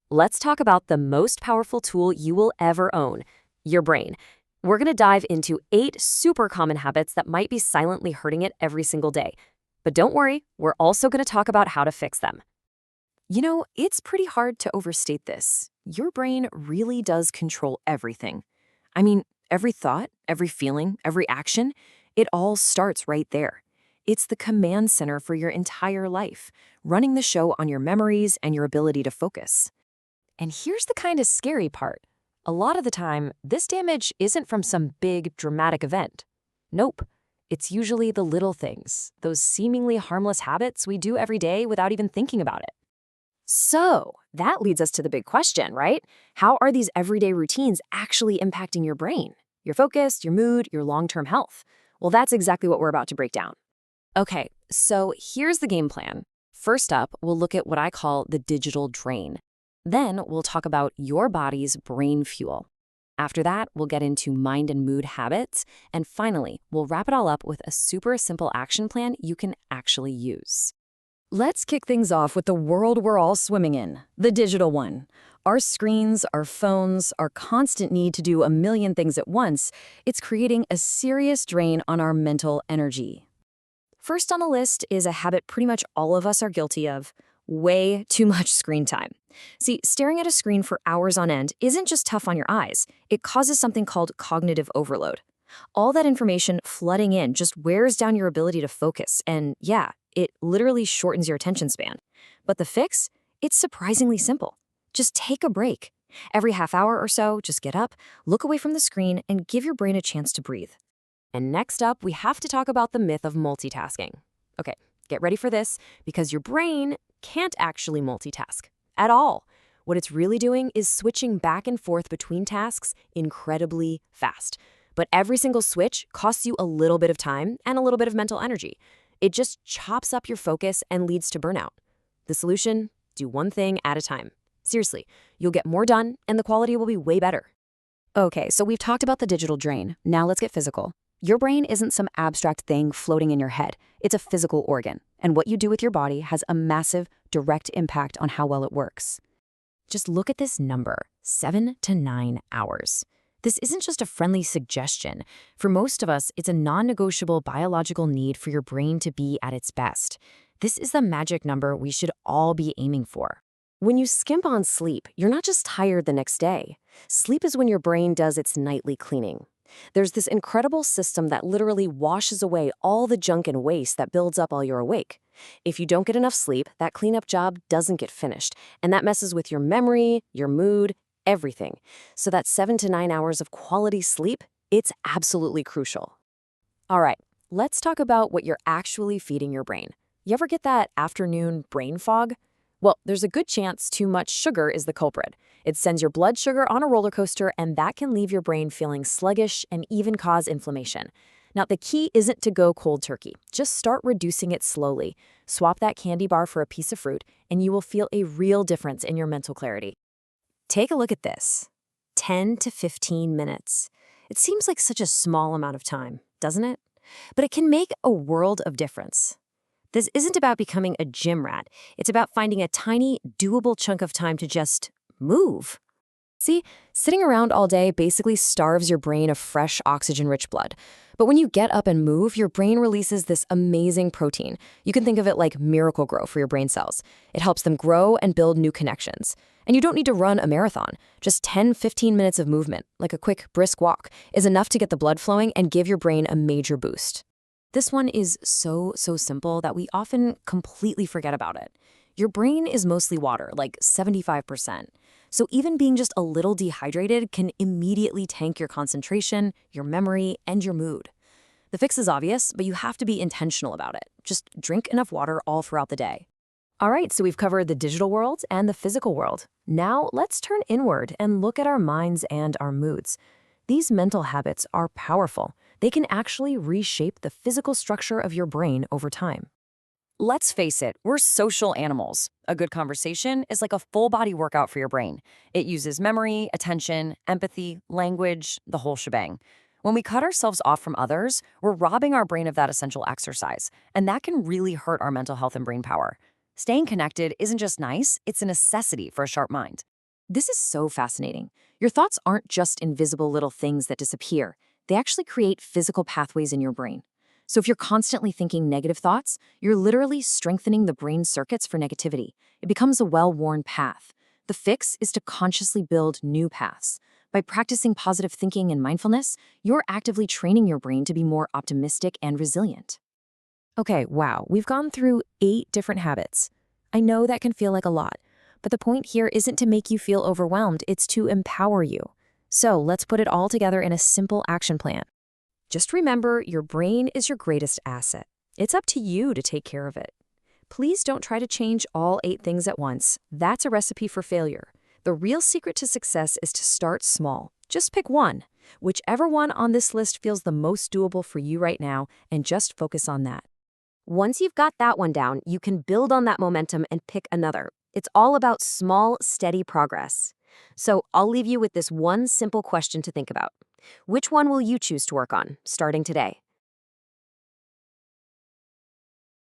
Let's talk about the most powerful tool you will ever own, your brain. We're going to dive into 8 super common habits that might be silently hurting it every single day. But don't worry, we're also going to talk about how to fix them. It's pretty hard to overstate this. Your brain really does control everything. I mean, every thought, every feeling, every action, it all starts right there. It's the command center for your entire life, running the show on your memories and your ability to focus. And here's the kind of scary part. A lot of the time, this damage isn't from some big, dramatic event. Nope. It's usually the little things, those seemingly harmless habits we do every day without even thinking about it. So, that leads us to the big question, right? How are these everyday routines actually impacting your brain, your focus, your mood, your long-term health? Well, that's exactly what we're about to break down. Okay, so here's the game plan. First up, we'll look at what I call the digital drain. Then we'll talk about your body's brain fuel. After that, we'll get into mind and mood habits. And finally, we'll wrap it all up with a super simple action plan you can actually use. Let's kick things off with the world we're all swimming in, the digital one. Our screens, our phones, our constant need to do a million things at once, it's creating a serious drain on our mental energy. First on the list is a habit pretty much all of us are guilty of: way too much screen time. See, staring at a screen for hours on end isn't just tough on your eyes. It causes something called cognitive overload. All that information flooding in just wears down your ability to focus, and yeah, it literally shortens your attention span. But the fix? It's surprisingly simple. Just take a break. Every half hour or so, just get up, look away from the screen, and give your brain a chance to breathe. And next up, we have to talk about the myth of multitasking. Okay, get ready for this, because your brain can't actually multitask at all. What it's really doing is switching back and forth between tasks incredibly fast. But every single switch costs you a little bit of time and a little bit of mental energy. It just chops up your focus and leads to burnout. The solution? Do one thing at a time. Seriously, you'll get more done and the quality will be way better. Okay, so we've talked about the digital drain. Now let's get physical. Your brain isn't some abstract thing floating in your head. It's a physical organ, and what you do with your body has a massive, direct impact on how well it works. Just look at this number, 7 to 9 hours. This isn't just a friendly suggestion. For most of us, it's a non-negotiable biological need for your brain to be at its best. This is the magic number we should all be aiming for. When you skimp on sleep, you're not just tired the next day. Sleep is when your brain does its nightly cleaning. There's this incredible system that literally washes away all the junk and waste that builds up while you're awake. If you don't get enough sleep, that cleanup job doesn't get finished, and that messes with your memory, your mood, everything. So that 7 to 9 hours of quality sleep, it's absolutely crucial. All right, let's talk about what you're actually feeding your brain. You ever get that afternoon brain fog? Well, there's a good chance too much sugar is the culprit. It sends your blood sugar on a roller coaster, and that can leave your brain feeling sluggish and even cause inflammation. Now, the key isn't to go cold turkey. Just start reducing it slowly. Swap that candy bar for a piece of fruit, and you will feel a real difference in your mental clarity. Take a look at this. 10 to 15 minutes. It seems like such a small amount of time, doesn't it? But it can make a world of difference. This isn't about becoming a gym rat. It's about finding a tiny, doable chunk of time to just move. See, sitting around all day basically starves your brain of fresh, oxygen-rich blood. But when you get up and move, your brain releases this amazing protein. You can think of it like miracle grow for your brain cells. It helps them grow and build new connections. And you don't need to run a marathon. Just 10-15 minutes of movement, like a quick, brisk walk, is enough to get the blood flowing and give your brain a major boost. This one is so simple that we often completely forget about it. Your brain is mostly water, like 75%. So even being just a little dehydrated can immediately tank your concentration, your memory, and your mood. The fix is obvious, but you have to be intentional about it. Just drink enough water all throughout the day. All right, so we've covered the digital world and the physical world. Now let's turn inward and look at our minds and our moods. These mental habits are powerful. They can actually reshape the physical structure of your brain over time. Let's face it, we're social animals. A good conversation is like a full-body workout for your brain. It uses memory, attention, empathy, language, the whole shebang. When we cut ourselves off from others, we're robbing our brain of that essential exercise, and that can really hurt our mental health and brain power. Staying connected isn't just nice, it's a necessity for a sharp mind. This is so fascinating. Your thoughts aren't just invisible little things that disappear. They actually create physical pathways in your brain. So if you're constantly thinking negative thoughts, you're literally strengthening the brain circuits for negativity. It becomes a well-worn path. The fix is to consciously build new paths. By practicing positive thinking and mindfulness, you're actively training your brain to be more optimistic and resilient. Okay, wow, we've gone through 8 different habits. I know that can feel like a lot, but the point here isn't to make you feel overwhelmed, it's to empower you. So let's put it all together in a simple action plan. Just remember, your brain is your greatest asset. It's up to you to take care of it. Please don't try to change all 8 things at once. That's a recipe for failure. The real secret to success is to start small. Just pick one, whichever one on this list feels the most doable for you right now, and just focus on that. Once you've got that one down, you can build on that momentum and pick another. It's all about small, steady progress. So I'll leave you with this one simple question to think about. Which one will you choose to work on, starting today?